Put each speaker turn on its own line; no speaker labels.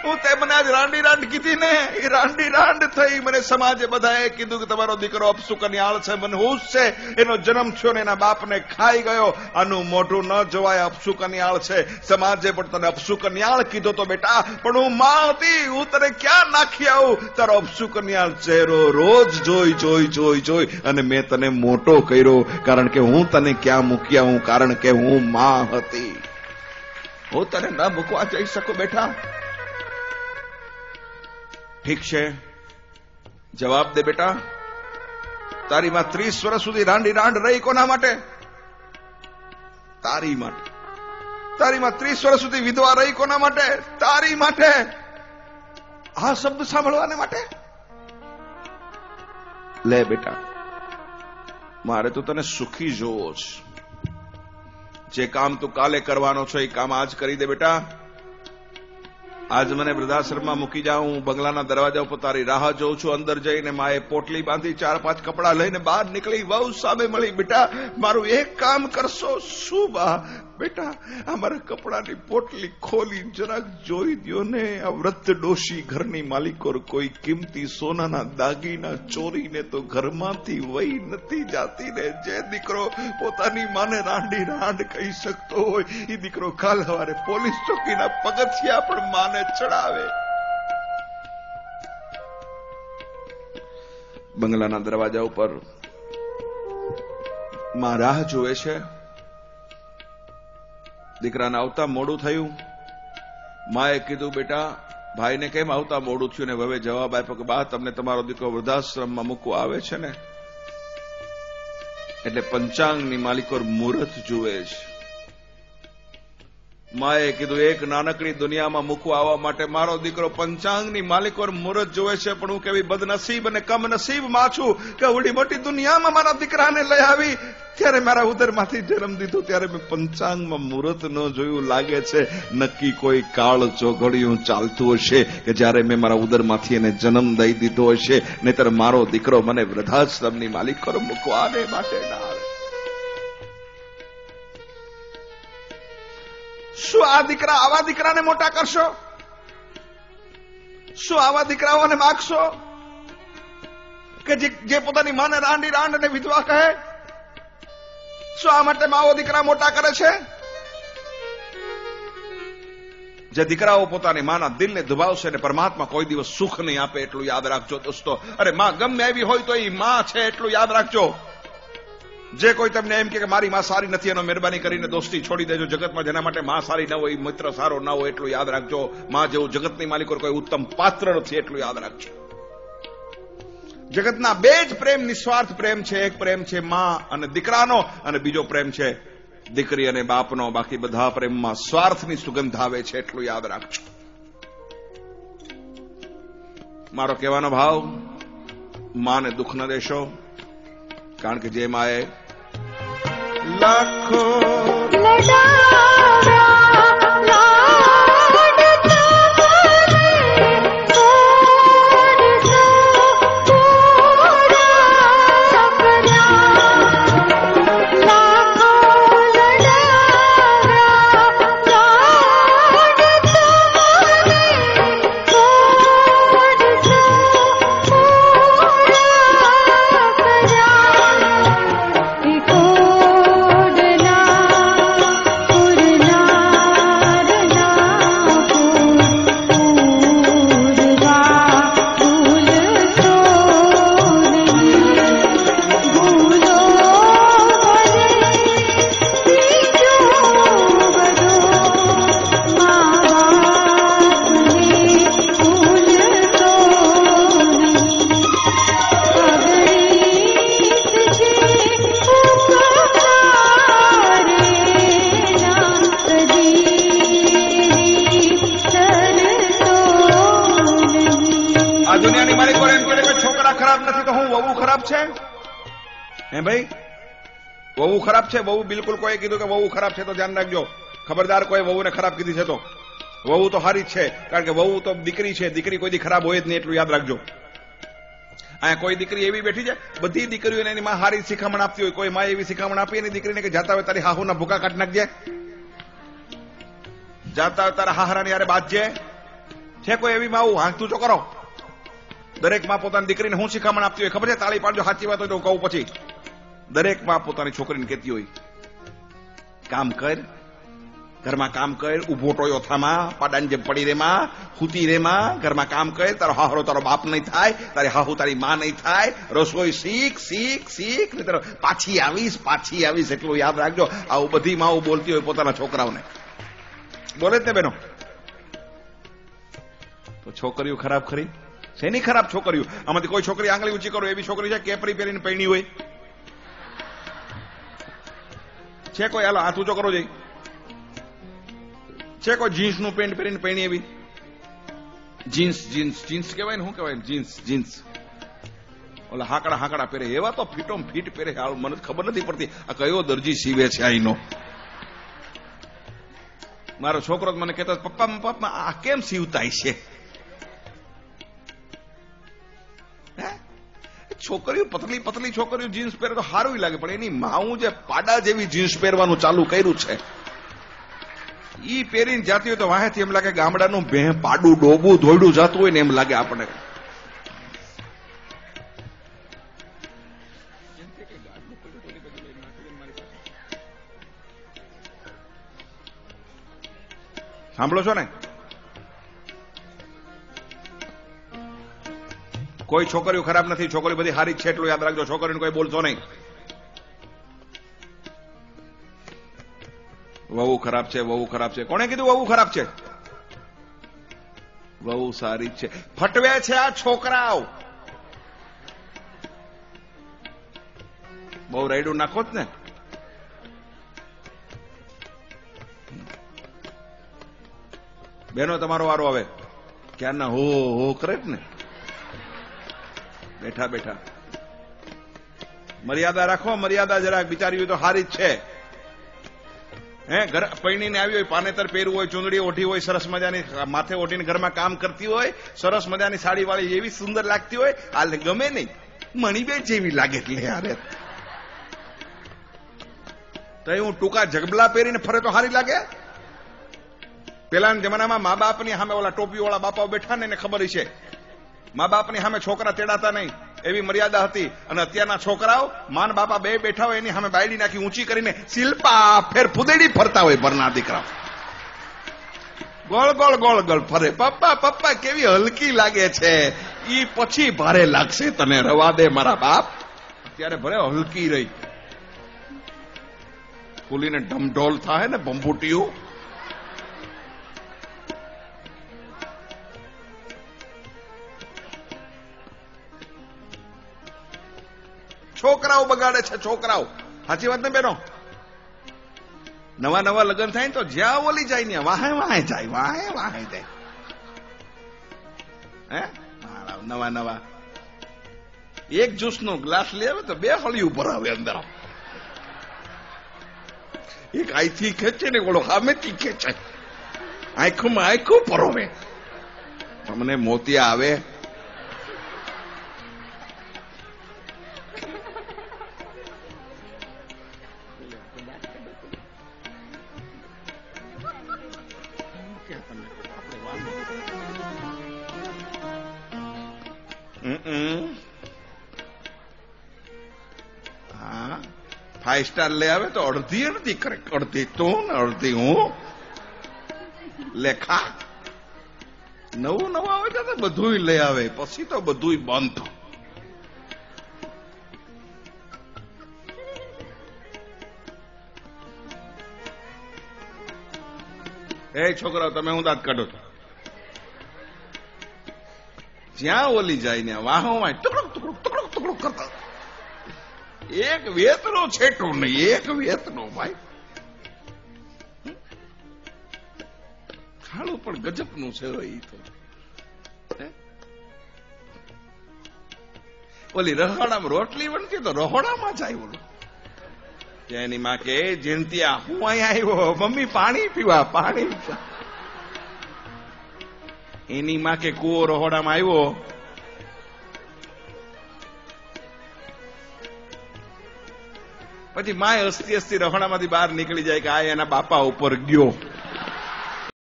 હું તે મને આજ રાંડી રાંડ કીધી ને, એ રાંડી રાંડ થઈ. મને સમાજે બધાએ કીધું કે તમારો દીકરો અપશુકનિયાળ છે, મનહૂસ છે, એનો જન્મ થયો ને એના બાપને ખાઈ ગયો. આનું મોઢું ન જોવાય, અપશુકનિયાળ છે. સમાજે પણ તને અપશુકનિયાળ કીધો તો બેટા, પણ હું માં હતી, હું તને ક્યાં નાખી આવું? તારો અપશુકનિયાળ ચહેરો રોજ જોઈ જોઈ જોઈ જોઈ અને મેં તને મોટો કર્યો, કારણ કે હું તને ક્યાં મૂકી આવું? કારણ કે હું માં હતી. હું તને ન મૂકવા જઈ શકું બેટા. ઠીક છે, જવાબ દે બેટા. તારી માં 30 વર્ષ સુધી રાંડી રાંડ રહી, કોના માટે? તારી માટે. તારી માં 30 વર્ષ સુધી વિધવા રહી, કોના માટે? તારી માટે. આ શબ્દ સાંભળવાને માટે. લે બેટા, મારે તો તને સુખી જોવો છે. જે કામ તું કાલે કરવાનો છો એ કામ આજ કરી દે બેટા. આજ મને વૃદ્ધાશ્રમમાં મૂકી જાઉં, હું બંગલાના દરવાજા ઉપર તારી રાહ જોઉં છું. અંદર જઈને માએ પોટલી બાંધી 4-5 કપડા લઈને બહાર નીકળી. વહુ સામે મળી. બેટા, મારું એક કામ કરશો? શું બા? બેટા, આ મારા કપડાની પોટલી ખોલી જરાક જોઈ દ્યો ને. આ વૃદ્ધ ડોશી ઘરની માલિકો કોઈ કિંમતી સોનાના દાગીના ચોરીને તો ઘરમાંથી વહી નથી જાતી ને. જે દીકરો પોતાની માને રાંડી રાંડ કહી શકતો હોય, એ દીકરો કાલ સવારે પોલીસ ચોકીના પગથિયા પણ માને ચડાવે. બંગલાના દરવાજા ઉપર માં રાહ જોવે છે. દીકરાને આવતા મોડું થયું. માએ કીધું, બેટા ભાઈને કેમ આવતા મોડું થયું? ને હવે જવાબ આપ્યો કે બા, તમને તમારો દીકરો વૃદ્ધાશ્રમમાં મૂકવા આવે છે ને, એટલે પંચાંગની માલિકો મુહૂર્ત જુએ છે. માએ કીધું, એક નાનકડી દુનિયામાં મૂકવા આવવા માટે મારો દીકરો પંચાંગની માલિકો મુહૂર્ત જોવે છે. પણ હું કેવી બદનસીબ અને કમનસીબ માં છું કે આવડી મોટી દુનિયામાં મારા દીકરાને લઈ આવી. ત્યારે મારા ઉદરમાંથી જન્મ દીધો ત્યારે મેં પંચાંગમાં મુહૂર્ત ન જોયું. લાગે છે નક્કી કોઈ કાળ ચોઘડિયું ચાલતું હશે કે જ્યારે મેં મારા ઉદરમાંથી એને જન્મ દઈ દીધો હશે. નહીતર મારો દીકરો મને વૃદ્ધાશ્રમની માલિકો મૂકવાને માટે ના આવે. શું આવા દીકરાને મોટા કરશો? શું આવા દીકરાઓને માગશો કે જે પોતાની માને રાંડી રાંડ અને વિધવા કહે? શું આ માટે માઓ દીકરા મોટા કરે છે? જે દીકરાઓ પોતાની માના દિલને દુભાવશે ને પરમાત્મા કોઈ દિવસ સુખ નહીં આપે, એટલું યાદ રાખજો દોસ્તો. અરે માં ગમે એવી હોય તો એ માં છે, એટલું યાદ રાખજો. જે કોઈ તમને એમ કે મારી માં સારી નથી, એનો મહેરબાની કરીને દોસ્તી છોડી દેજો. જગતમાં જેના માટે માં સારી ન હોય, મિત્ર સારો ન હોય, એટલું યાદ રાખજો. માં જેવું જગતની માલિકો કોઈ ઉત્તમ પાત્ર નથી, એટલું યાદ રાખજો. જગતના બે જ પ્રેમ નિસ્વાર્થ પ્રેમ છે. એક પ્રેમ છે માં અને દીકરાનો, અને બીજો પ્રેમ છે દીકરી અને બાપનો. બાકી બધા પ્રેમમાં સ્વાર્થની સુગંધ આવે છે, એટલું યાદ રાખજો. મારો કહેવાનો ભાવ, માને દુઃખ ન દેશો, કારણ કે જે માએ લાખો વહુ ખરાબ છે. વહુ બિલકુલ કોઈ કીધું કે વહુ ખરાબ છે તો ધ્યાન રાખજો. ખબરદાર કોઈ વહુને ખરાબ કીધી છે તો. વહુ તો સારી જ છે, કારણ કે વહુ તો દીકરી છે. દીકરી કોઈ દી ખરાબ હોય જ નહીં, એટલું યાદ રાખજો. અહીંયા કોઈ દીકરી એવી બેઠી છે, બધી દીકરીઓને એની માં સારી શિખામણ આપતી હોય. કોઈ માં એવી શિખામણ આપી એની દીકરીને કે જાતા હોય તારી હાહુના ભૂકા કાઢી નાખજે, જાતા હોય તારા હાહરાની યારે બાજજે, છે કોઈ એવી માં હાંકતું તો કરો. દરેક માં પોતાની દીકરીને હું શિખામણ આપતી હોય ખબર છે? તાળી પાડજો, સાચી વાત હોય તો કહું. પછી દરેક માં પોતાની છોકરીને કહેતી હોય, કામ કર, ઘરમાં કામ કર, ઉભો ટોયો થામાં, પાડાની જેમ પડી રેમાં, હુતી રેમાં, ઘરમાં કામ કર, તારો હાહરો તારો બાપ નહીં થાય, તારી હાહુ તારી માં નહીં થાય, રસોઈ શીખ શીખ શીખ, નહીં પાછી આવીશ એટલું યાદ રાખજો. આવું બધી માઓ બોલતી હોય પોતાના છોકરાઓને. બોલે જ ને બેનો? તો છોકરીઓ ખરાબ ખરી? શેની ખરાબ છોકરીઓ? આમાંથી કોઈ છોકરી આંગળી ઊંચી કરો એવી છોકરી છે કેપરી પહેરીને પૈણી હોય છે કોઈ? હાલો હાથ ઊંચો કરો જઈ. છે કોઈ જીન્સ નું પેન્ટ પહેરીને પૈણી એવી? જીન્સ કહેવાય ને, શું કહેવાય? જીન્સ ઓલા હાકડા પહેરે એવા તો ફીટો ફીટ પહેરે. મને ખબર નથી પડતી આ કયો દરજી સીવે છે અહીંનો. મારો છોકરો મને કહેતો, પપ્પા આ કેમ સીવતાય છે? છોકરીઓ પતલી છોકરીઓ જીન્સ પહેરે તો સારું લાગે, પણ એની માવું જે પાડા જેવી જીન્સ પહેરવાનું ચાલુ કર્યું છે, ઈ પહેરીને જાતી હોય તો વાહેથી એમ લાગે ગામડાનું પાડું ડોબું ધોયડું જતું હોય ને એમ લાગે આપણને. સાંભળો છો ને? કોઈ છોકરીઓ ખરાબ નથી, છોકરીઓ બધી સારી છે એટલું યાદ રાખજો. છોકરીને કોઈ બોલશો નહીં. વહુ ખરાબ છે. કોણે કીધું વહુ ખરાબ છે? વહુ સારી છે. ફટવે છે આ છોકરાઓ. બહુ રાયડું નાખો જ ને. બેનો તમારો વારો આવે ક્યારના હો કરે ને. બેઠા મર્યાદા રાખો, મર્યાદા જરાક. બિચારી હોય તો હારી જ છે. ઘર પૈણીને આવી હોય, પાનેતર પહેરવું હોય, ચૂંદડી ઓઢી હોય, સરસ મજાની માથે ઓઢીને ઘરમાં કામ કરતી હોય, સરસ મજાની સાડી વાળી એવી સુંદર લાગતી હોય, આ ગમે નહીં. મણીબેન જેવી લાગે. એટલે યાર તો હું ટૂંકા જગબલા પહેરીને ફરે તો હારી લાગે? પેલાના જમાનામાં મા બાપની સામે ઓલા ટોપી વાળા બાપાઓ બેઠા ને એને ખબર છે મા બાપની સામે છોકરા તેડાતા નહીં, એવી મર્યાદા હતી. અને અત્યારના છોકરાઓ માન બાપા બે બેઠા હોય એની સામે બાયડી નાખી ઊંચી કરીને શિલ્પા ફેર ફુદેડી ફરતા હોય. ભરના દીકરા ગોળ ફરે. પપ્પા કેવી હલકી લાગે છે. ઈ પછી ભારે લાગશે તને. રવા દે મારા બાપ. અત્યારે ભલે હલકી રહી, ફૂલીને ઢમઢોલ થાય ને બંબુટીયું. છોકરાઓ બગાડે છે, છોકરાઓ. સાચી વાત ને બેનો? નવા લગ્ન થાય ને તો જ્યાં ઓલી જાય ને વાહે જાય. નવા એક જ્યુસ નો ગ્લાસ લે આવે તો 2 હળિયું ભરાવે અંદર. એક આઈથી ખેંચે ને ઓલો સામેથી ખેંચે, આંખોમાં આંખો પરોવે. તમને મોતિયા આવે. હા, 5 સ્ટાર લે આવે તો અડધી કરે. અડધી તું ને અડધી હું. લેખા નવું આવે તો બધું લઈ આવે, પછી તો બધું બંધ. એ છોકરાઓ તમે હું દાંત કાઢો છો? જ્યાં ઓલી જાય ને વાહોમાં ટુકડુક કરતા. એક વેતનો છેટો નહીં, એક વેતનો ભાઈ. ખાડું પણ ગજબનું છે. એ તો ઓલી રહોડામાં રોટલી બનતી તો રહોડામાં જાય. ઓલું એની માં કે જયંતિયા હું અહીંયા આવ્યો, મમ્મી પાણી પીવા. એની માં કે કુવો રહોડામાં આવ્યો. પછી માય હસતી રહોડામાંથી બહાર નીકળી જાય કે આ એના બાપા ઉપર ગયો.